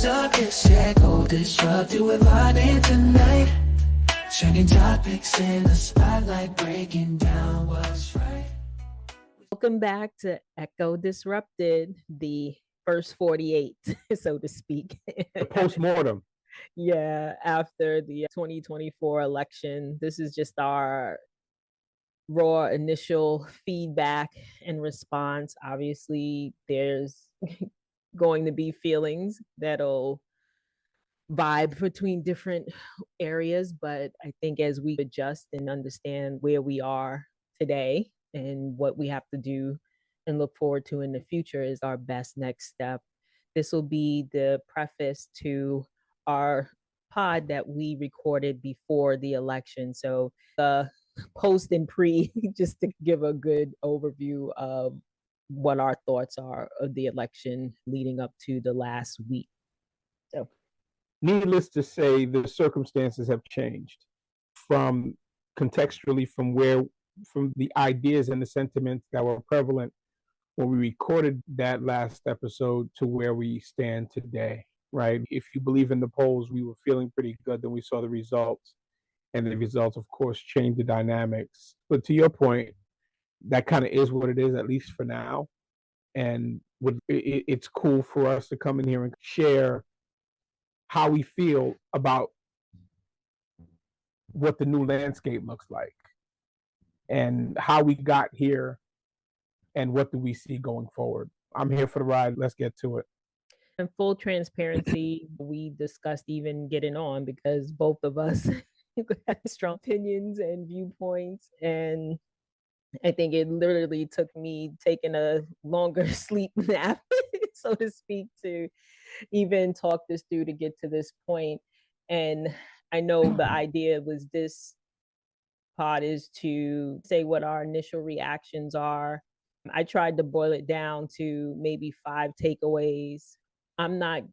subjects, yeah, go disrupt you with my name tonight. Trending topics in the spotlight, breaking down what's right. Welcome back to Echo Disrupted, the first 48, so to speak. The postmortem. Yeah, after the 2024 election. This is just our raw initial feedback and response. Obviously, there's going to be feelings that'll vibe between different areas, but I think as we adjust and understand where we are today and what we have to do and look forward to in the future is our best next step. This will be the preface to our pod that we recorded before the election. So the post and pre, just to give a good overview of what our thoughts are of the election leading up to the last week. So needless to say, the circumstances have changed from contextually from the ideas and the sentiments that were prevalent when we recorded that last episode to where we stand today, right? If you believe in the polls, we were feeling pretty good. Then we saw the results, and the results, of course, changed the dynamics. But to your point, that kind of is what it is, at least for now. And it's cool for us to come in here and share how we feel about what the new landscape looks like and how we got here and what do we see going forward. I'm here for the ride. Let's get to it. In full transparency, we discussed even getting on because both of us had strong opinions and viewpoints. And I think it literally took me taking a longer sleep nap, so to speak, to even talk this through to get to this point. And I know the idea was this pod is to say what our initial reactions are. I tried to boil it down to maybe 5 takeaways. I'm not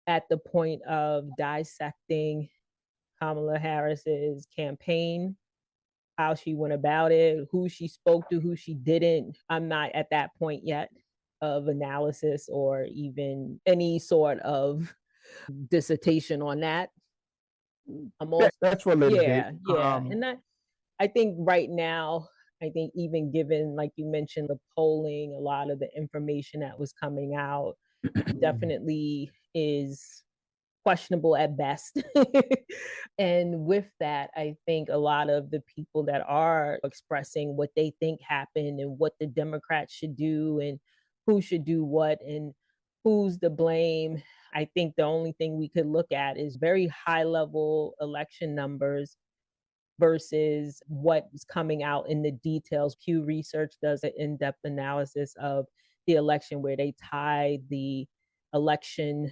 at the point of dissecting Kamala Harris's campaign, how she went about it, who she spoke to, who she didn't. I'm not at that point yet of analysis or even any sort of dissertation on that. I'm also, that's what yeah. And that, I think right now, I think even given, like you mentioned, the polling, a lot of the information that was coming out definitely is questionable at best. And with that, I think a lot of the people that are expressing what they think happened and what the Democrats should do and who should do what and who's to blame. I think the only thing we could look at is very high level election numbers versus what's coming out in the details. Pew Research does an in-depth analysis of the election where they tie the election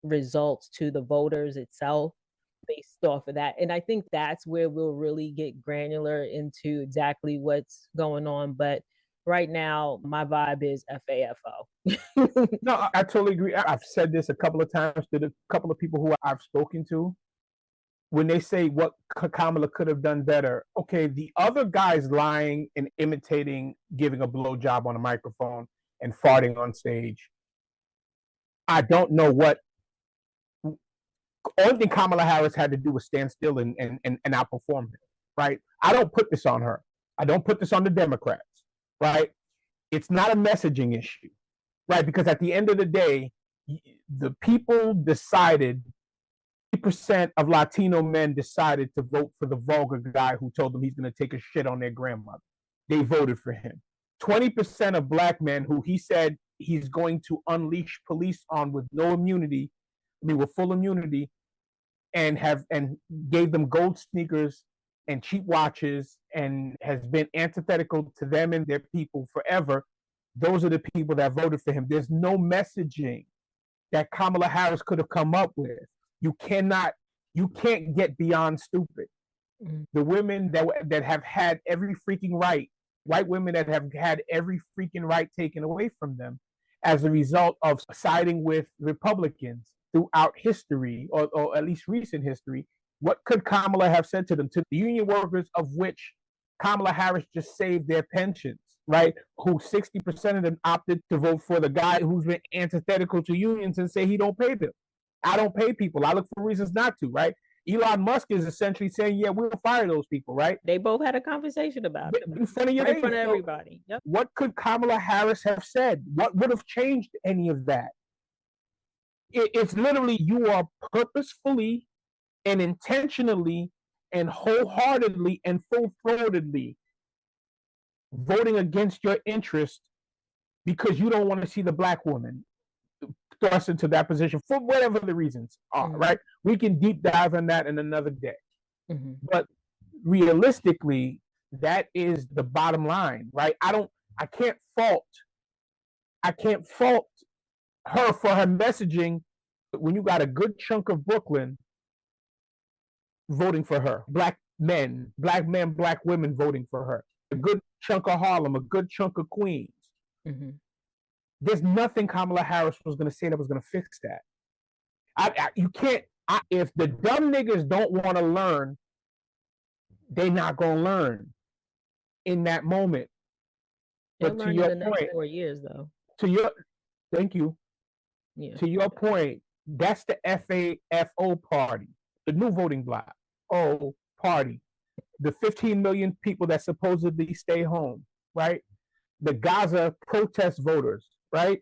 results to the voters itself based off of that. And I think that's where we'll really get granular into exactly what's going on. But right now, my vibe is FAFO. No, I totally agree. I've said this a couple of times to a couple of people who I've spoken to. When they say what Kamala could have done better, okay, the other guy's lying and imitating, giving a blowjob on a microphone and farting on stage. I don't know what. Only thing Kamala Harris had to do was stand still and outperform him, right? I don't put this on her. I don't put this on the Democrats, right? It's not a messaging issue, right? Because at the end of the day, the people decided, 80% of Latino men decided to vote for the vulgar guy who told them he's going to take a shit on their grandmother. They voted for him. 20% of black men who he said he's going to unleash police on with no immunity, with full immunity, and gave them gold sneakers and cheap watches and has been antithetical to them and their people forever. Those are the people that voted for him. There's no messaging that Kamala Harris could have come up with. You can't get beyond stupid. Mm-hmm. The women that have had every freaking right, white women that have had every freaking right taken away from them as a result of siding with Republicans throughout history, or at least recent history. What could Kamala have said to them, to the union workers of which Kamala Harris just saved their pensions, right? Who 60% of them opted to vote for the guy who's been antithetical to unions and say he don't pay them. I don't pay people. I look for reasons not to, right? Elon Musk is essentially saying, yeah, we'll fire those people, right? They both had a conversation about it In front of your right in front face. of everybody. Yep. What could Kamala Harris have said? What would have changed any of that? It's literally you are purposefully and intentionally and wholeheartedly and full-throatedly voting against your interest because you don't want to see the black woman thrust into that position for whatever the reasons are, right? We can deep dive on that in another day. But realistically, that is the bottom line, right? I can't fault her for her messaging when you got a good chunk of Brooklyn voting for her, black men, black women voting for her, a good chunk of Harlem, a good chunk of Queens. There's nothing Kamala Harris was going to say that was going to fix that. You can't. If the dumb niggas don't want to learn, they're not going to learn in that moment. They'll learn in the next 4 years, though. Thank you. Yeah. To your point, that's the FAFO party, the new voting bloc. Party, the 15 million people that supposedly stay home, right? The Gaza protest voters, right?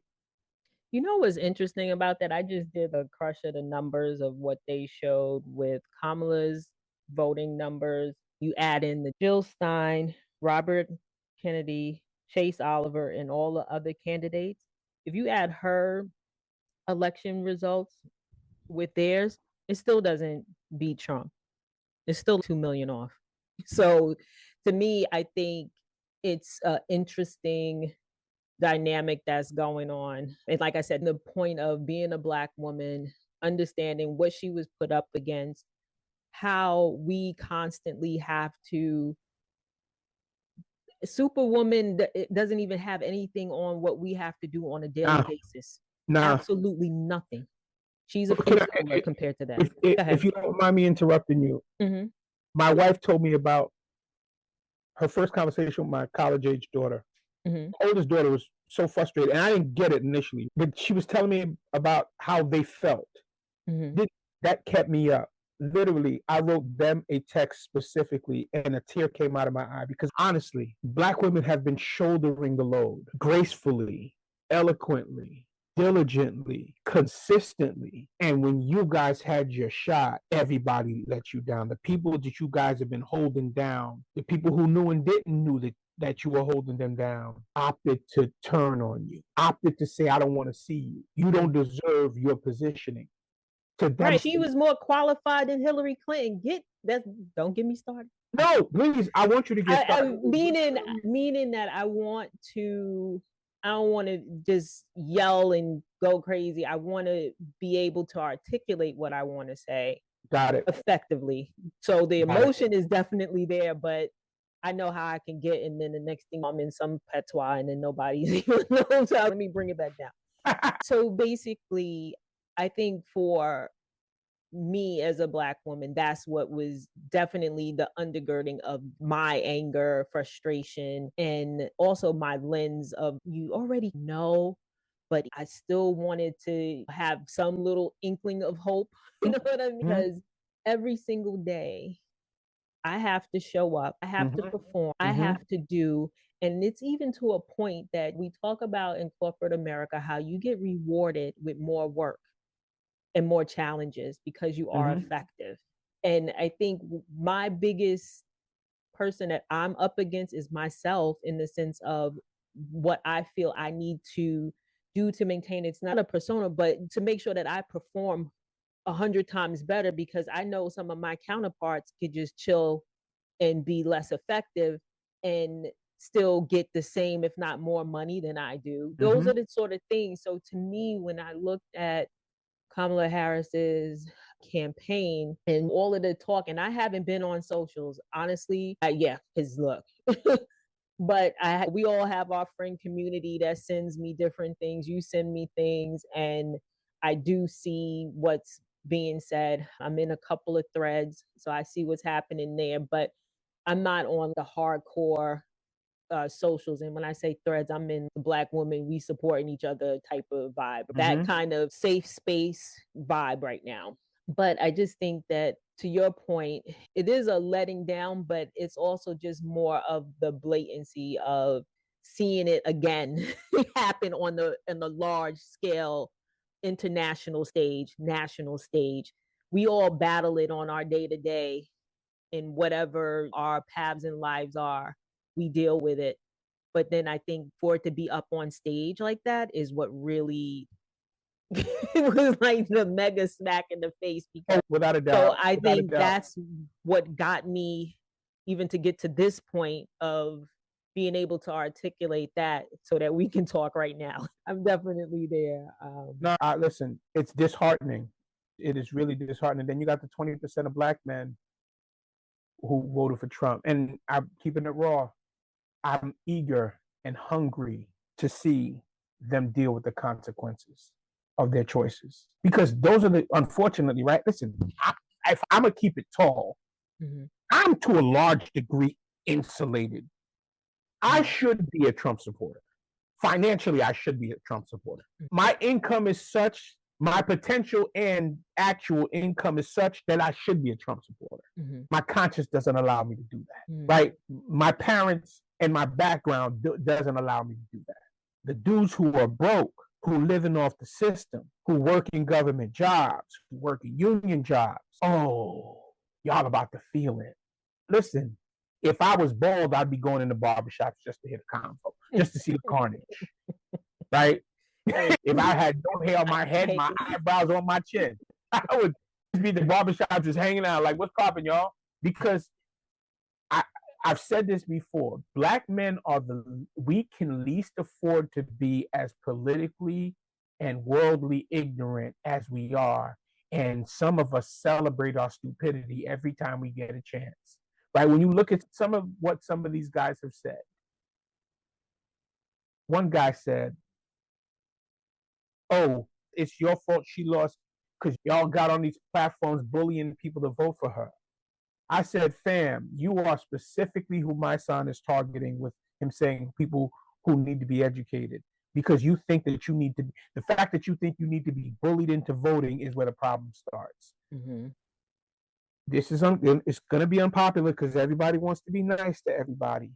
You know what's interesting about that? I just did a crush of the numbers of what they showed with Kamala's voting numbers. You add in the Jill Stein, Robert Kennedy, Chase Oliver, and all the other candidates. If you add her election results with theirs, it still doesn't beat Trump. It's still 2 million off. So to me, I think it's an interesting dynamic that's going on. And like I said, the point of being a black woman, understanding what she was put up against, how we constantly have to Superwoman doesn't even have anything on what we have to do on a daily basis. Absolutely nothing. She's a placeholder compared to that. If you don't mind me interrupting you, my wife told me about her first conversation with my college-age daughter. Oldest daughter was so frustrated, and I didn't get it initially, but she was telling me about how they felt. That kept me up. Literally, I wrote them a text specifically, and a tear came out of my eye because honestly, black women have been shouldering the load gracefully, eloquently, diligently, consistently. And when you guys had your shot, everybody let you down. The people that you guys have been holding down, the people who knew and didn't know that you were holding them down, opted to turn on you, opted to say, I don't want to see you. You don't deserve your positioning. Right, she was more qualified than Hillary Clinton. Don't get me started. No, please, I want you to get started. Meaning that I don't want to just yell and go crazy. I want to be able to articulate what I want to say. Got it. Effectively. So the emotion is definitely there, but I know how I can get, and then the next thing I'm in some patois, and then nobody's even knows how. Let me bring it back down. So basically, I think for me as a black woman, that's what was definitely the undergirding of my anger, frustration, and also my lens of you already know, but I still wanted to have some little inkling of hope. You know what I mean? Because every single day I have to show up, I have to perform, I have to do. And it's even to a point that we talk about in corporate America, how you get rewarded with more work and more challenges because you are effective. And I think my biggest person that I'm up against is myself, in the sense of what I feel I need to do to maintain, it's not a persona, but to make sure that I perform 100 times better, because I know some of my counterparts could just chill and be less effective and still get the same, if not more money than I do. Those are the sort of things. So to me, when I looked at Kamala Harris's campaign and all of the talk, and I haven't been on socials, honestly, because look, but we all have our friend community that sends me different things. You send me things, and I do see what's being said. I'm in a couple of threads, so I see what's happening there, but I'm not on the hardcore socials, and when I say threads, I'm in the Black woman, we supporting each other type of vibe, that kind of safe space vibe right now. But I just think that, to your point, it is a letting down, but it's also just more of the blatancy of seeing it again happen on the large scale, international stage, national stage. We all battle it on our day to day, in whatever our paths and lives are, we deal with it. But then I think for it to be up on stage like that is what really it was like the mega smack in the face. Because without a doubt. So I think that's what got me even to get to this point of being able to articulate that so that we can talk right now. I'm definitely there. No, listen, it's disheartening. It is really disheartening. Then you got the 20% of Black men who voted for Trump. And I'm keeping it raw. I'm eager and hungry to see them deal with the consequences of their choices. Because those are the, unfortunately, right? Listen, if I'm going to keep it tall, I'm to a large degree insulated. I should be a Trump supporter. Financially, I should be a Trump supporter. My income is such, my potential and actual income is such that I should be a Trump supporter. My conscience doesn't allow me to do that, right? My parents and my background doesn't allow me to do that. The dudes who are broke, who living off the system, who work in government jobs, who work in union jobs, oh, y'all about to feel it. Listen, if I was bald, I'd be going into barbershops just to hit a convo, just to see the carnage, right? If I had no hair on my head, my eyebrows on my chin, I would be the barbershop just hanging out like, what's popping, y'all? Because I've said this before, Black men are we can least afford to be as politically and worldly ignorant as we are. And some of us celebrate our stupidity every time we get a chance, right? When you look at some of what some of these guys have said, one guy said, oh, it's your fault she lost because y'all got on these platforms bullying people to vote for her. I said, fam, you are specifically who my son is targeting with him saying people who need to be educated, because you think that you need to, the fact that you think you need to be bullied into voting is where the problem starts. This is, it's going to be unpopular because everybody wants to be nice to everybody.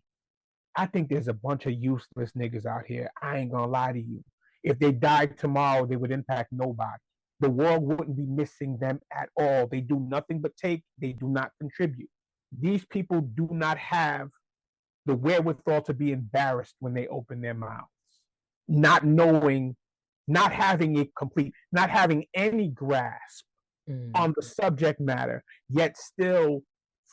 I think there's a bunch of useless niggas out here. I ain't going to lie to you. If they died tomorrow, they would impact nobody. The world wouldn't be missing them at all. They do nothing but take. They do not contribute. These people do not have the wherewithal to be embarrassed when they open their mouths. Not knowing, not having it complete, not having any grasp on the subject matter, yet still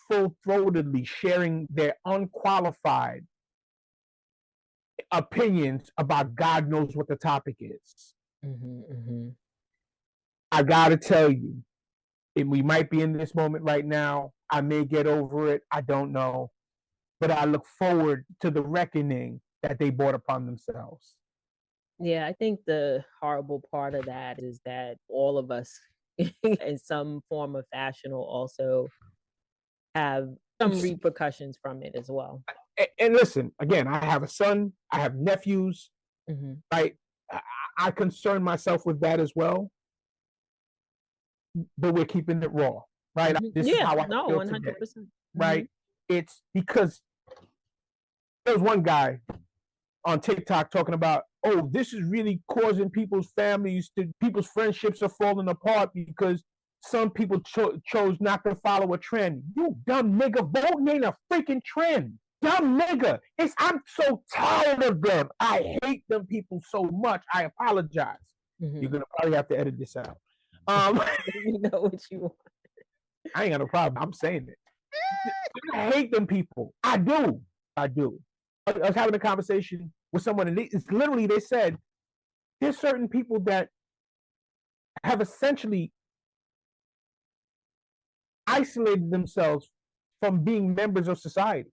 full-throatedly sharing their unqualified opinions about God knows what the topic is. I gotta tell you, we might be in this moment right now. I may get over it. I don't know. But I look forward to the reckoning that they brought upon themselves. Yeah, I think the horrible part of that is that all of us, in some form or fashion, will also have some repercussions from it as well. And listen, again, I have a son. I have nephews. Right? I concern myself with that as well. But we're keeping it raw, right? This is how I feel 100%. Today, right? It's because there was one guy on TikTok talking about, oh, this is really causing people's friendships are falling apart because some people chose not to follow a trend. You dumb nigga, voting ain't a freaking trend. Dumb nigga. I'm so tired of them. I hate them people so much. I apologize. You're gonna probably have to edit this out. You know what you want. I ain't got no problem. I'm saying it. I hate them people. I do. I was having a conversation with someone, and it's literally, they said there's certain people that have essentially isolated themselves from being members of society.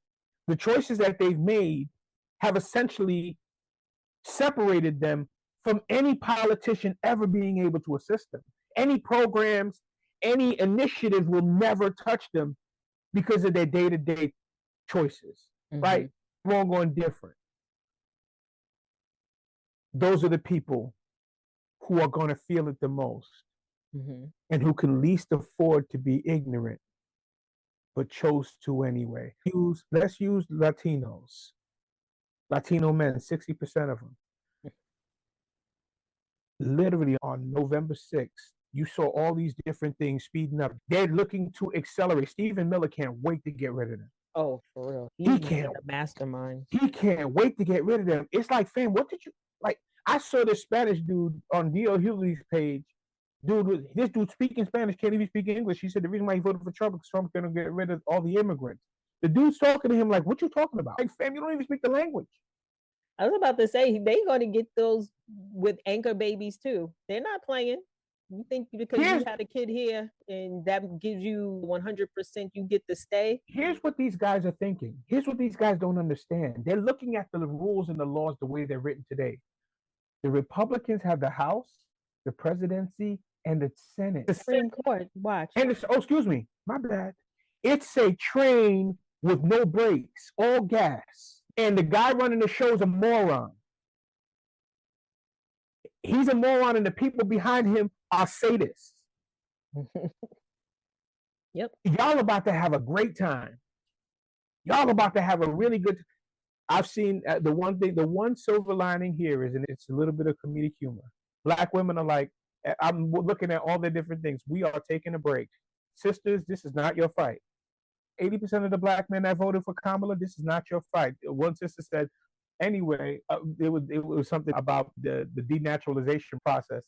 The choices that they've made have essentially separated them from any politician ever being able to assist them. Any programs, any initiative will never touch them because of their day-to-day choices, right? wrong or indifferent, those are the people who are going to feel it the most and who can least afford to be ignorant, but chose to anyway. Let's use Latinos, Latino men, 60% of them. Literally on November 6th, you saw all these different things speeding up. They're looking to accelerate. Stephen Miller can't wait to get rid of them. Oh, for real. He He's can't. a mastermind. He can't wait to get rid of them. It's like, fam, what did you like? I saw this Spanish dude on D.L. Hughley's page. This dude speaking Spanish can't even speak English. He said the reason why he voted for Trump is Trump's gonna get rid of all the immigrants. The dude's talking to him like, "What you talking about? Like, fam, you don't even speak the language." I was about to say they're going to get those with anchor babies too. They're not playing. You think because you had a kid here and that gives you 100%, you get to stay? Here's what these guys are thinking. Here's what these guys don't understand. They're looking at the rules and the laws the way they're written today. The Republicans have the House, the presidency, and the Senate. The Supreme Court, watch. And excuse me, my bad. It's a train with no brakes, all gas. And the guy running the show is a moron. He's a moron, and the people behind him are sadists. Yep. Y'all about to have a great time. Y'all about to have a really good. I've seen the one silver lining here is, and it's a little bit of comedic humor. Black women are like, I'm looking at all the different things. We are taking a break. Sisters, this is not your fight. 80% of the black men that voted for Kamala, this is not your fight. One sister said, anyway, it was something about the denaturalization process.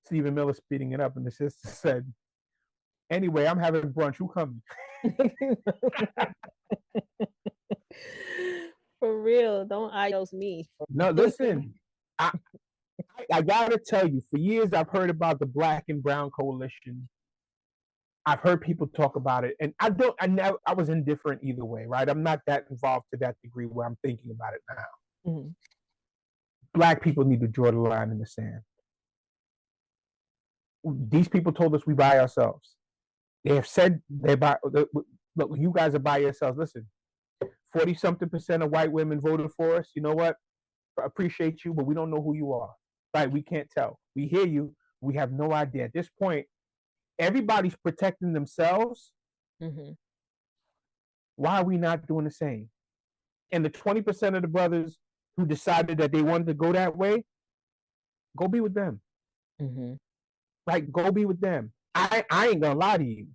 Stephen Miller speeding it up, and the sister said, anyway, I'm having brunch. Who coming? For real, don't idos me. No, listen. I gotta tell you, for years I've heard about the Black and Brown coalition. I've heard people talk about it, and I was indifferent either way, right? I'm not that involved to that degree where I'm thinking about it now. Black people need to draw the line in the sand. These people told us we by ourselves. They have said look, you guys are by yourselves. Listen, 40-something% of white women voted for us. You know what? I appreciate you, but we don't know who you are. Right? We can't tell. We hear you. We have no idea. At this point, everybody's protecting themselves. Why are we not doing the same? And the 20% of the brothers who decided that they wanted to go that way, go be with them. Like, go be with them. I ain't gonna lie to you.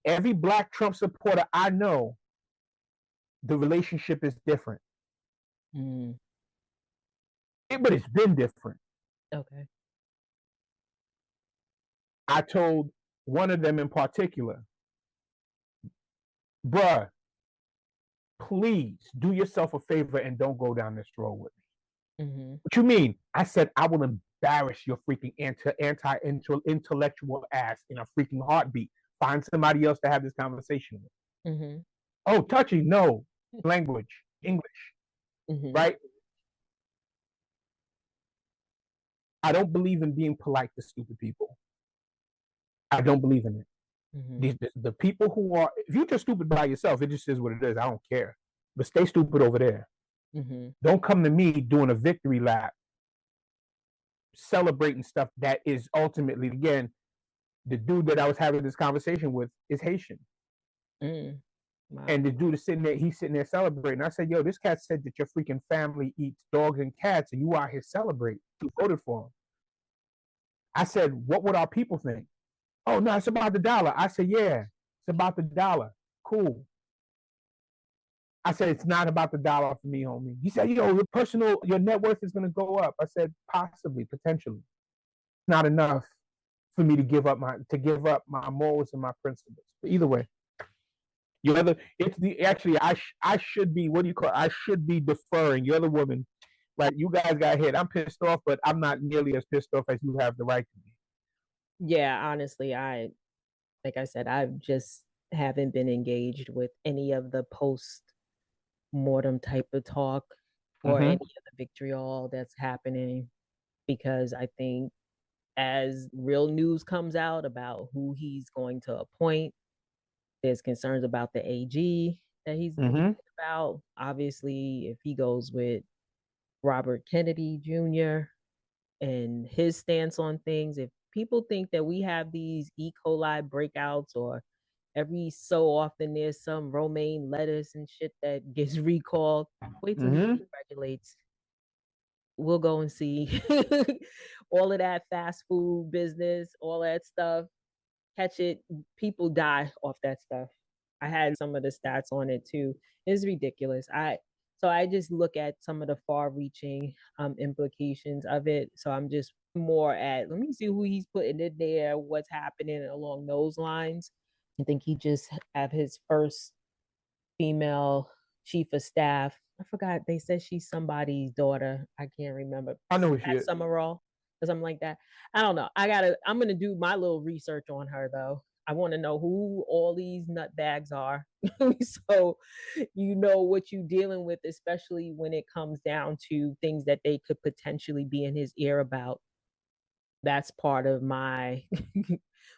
Every Black Trump supporter I know, the relationship is different. But it's been different. Okay. I told one of them in particular, bruh, please do yourself a favor and don't go down this road with me. What you mean? I said, I will embarrass your freaking anti-intellectual ass in a freaking heartbeat. Find somebody else to have this conversation with. Oh, touchy, no. Language, English, right? I don't believe in being polite to stupid people. I don't believe in it. The people who are, if you're just stupid by yourself, it just is what it is. I don't care. But stay stupid over there. Don't come to me doing a victory lap, celebrating stuff that is ultimately, again, the dude that I was having this conversation with is Haitian. Wow. And the dude is he's sitting there celebrating. I said, yo, this cat said that your freaking family eats dogs and cats and you out here celebrating. You voted for him. I said, what would our people think? Oh, no, it's about the dollar. I said, yeah, it's about the dollar. Cool. I said, it's not about the dollar for me, homie. He said, your net worth is going to go up. I said, possibly, potentially. It's not enough for me to give up my morals and my principles. But either way, I should be, what do you call it? I should be deferring. You're the woman. Like, you guys got hit. I'm pissed off, but I'm not nearly as pissed off as you have the right to be. Yeah, honestly, like I said, I just haven't been engaged with any of the post-mortem type of talk or any of the vitriol that's happening, because I think as real news comes out about who he's going to appoint, there's concerns about the AG. that he's thinking about. Obviously, if he goes with Robert Kennedy Jr. and his stance on things, if people think that we have these E. coli breakouts or every so often there's some romaine lettuce and shit that gets recalled, wait till he regulates. We'll go and see all of that fast food business, all that stuff. Catch it. People die off that stuff. I had some of the stats on it too. It's ridiculous. I just look at some of the far-reaching implications of it. So I'm just more at, let me see who he's putting in there, what's happening along those lines. I think he just have his first female chief of staff. I forgot, they said she's somebody's daughter. I can't remember. I know what she is. Summerall or something like that. I don't know. I'm gonna do my little research on her though. I want to know who all these nutbags are. So you know what you're dealing with, especially when it comes down to things that they could potentially be in his ear about. That's part of my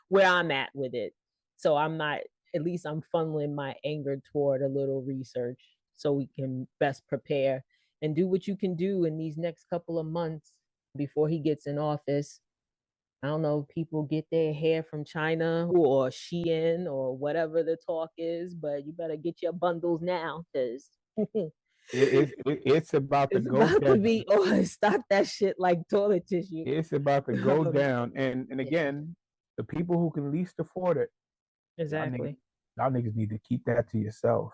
where I'm at with it. So I'm not, at least I'm funneling my anger toward a little research so we can best prepare and do what you can do in these next couple of months before he gets in office. I don't know, people get their hair from China or Shein or whatever the talk is, but you better get your bundles now because it's about to go about down. to be, stop that shit like toilet tissue. It's about to go down. And again, the people who can least afford it, exactly. Y'all niggas need to keep that to yourself.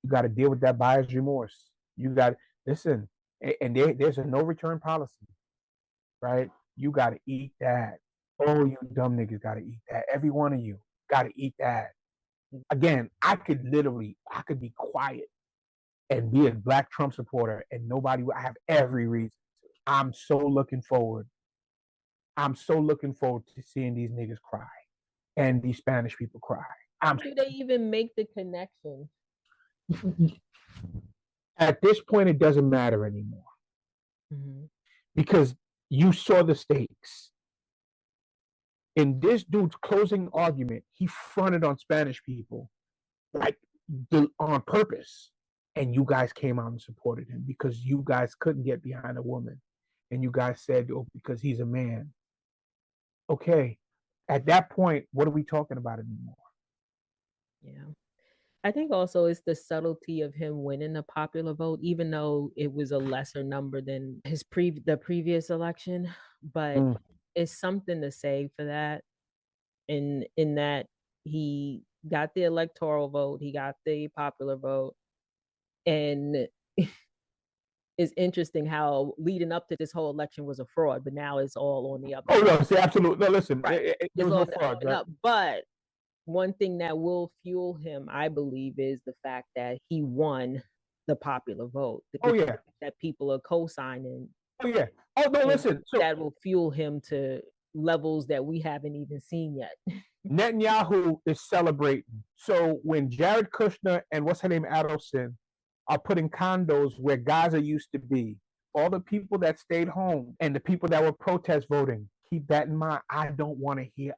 You got to deal with that buyer's remorse. You got to listen, and there's a no return policy, right? You got to eat that. Oh, you dumb niggas got to eat that. Every one of you got to eat that. Again, I could be quiet and be a Black Trump supporter and nobody, I have every reason. I'm so looking forward to seeing these niggas cry and these Spanish people cry. Do they even make the connection? At this point, it doesn't matter anymore because you saw the stakes. In this dude's closing argument, he fronted on Spanish people on purpose. And you guys came out and supported him because you guys couldn't get behind a woman. And you guys said, because he's a man. Okay. At that point, what are we talking about anymore? Yeah. I think also it's the subtlety of him winning the popular vote, even though it was a lesser number than the previous election. But it's something to say for that. In that he got the electoral vote, he got the popular vote. And it's interesting how leading up to this whole election was a fraud, but now it's all on the up. Oh, no, see, absolutely. No, listen, right. There was no fraud, right? But one thing that will fuel him, I believe, is the fact that he won the popular vote. That people are co-signing. Oh, yeah. Oh, no, listen. So that will fuel him to levels that we haven't even seen yet. Netanyahu is celebrating. So when Jared Kushner and what's her name, Adelson, are putting condos where Gaza used to be, all the people that stayed home and the people that were protest voting, keep that in mind. I don't want to hear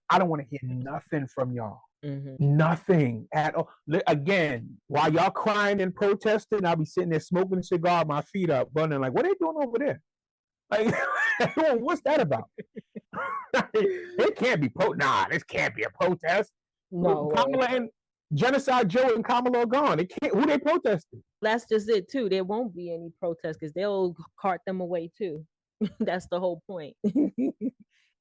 nothing from y'all. Nothing at all. Again, while y'all crying and protesting, I'll be sitting there smoking a cigar, my feet up, burning like, what are they doing over there? Like, what's that about? It can't be this can't be a protest. No, Kamala and Genocide Joe and Kamala are gone. Who they protesting? That's just it too. There won't be any protests because they'll cart them away too. That's the whole point.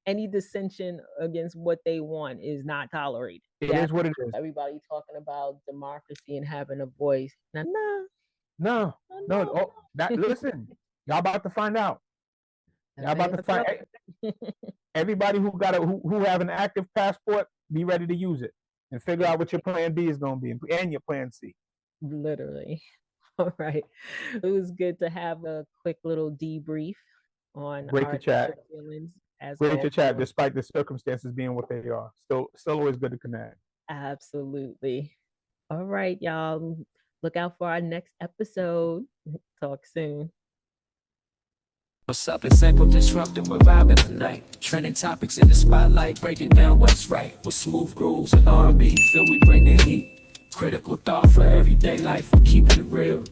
Any dissension against what they want is not tolerated. It is what it is. Everybody talking about democracy and having a voice. No. Listen, y'all about to find out. Y'all about to find everybody who have an active passport, be ready to use it and figure out what your plan B is going to be and your plan C. Literally. All right. It was good to have a quick little debrief on Great to chat. Feelings Great to chat, despite the circumstances being what they are. Still always good to connect. Absolutely. All right, y'all. Look out for our next episode. Talk soon. What's up? It's Echo Disrupting. We're vibing tonight. Trending topics in the spotlight, breaking down what's right. With smooth grooves and R&B, feel we bring the heat. Critical thought for everyday life, I'm keeping it real.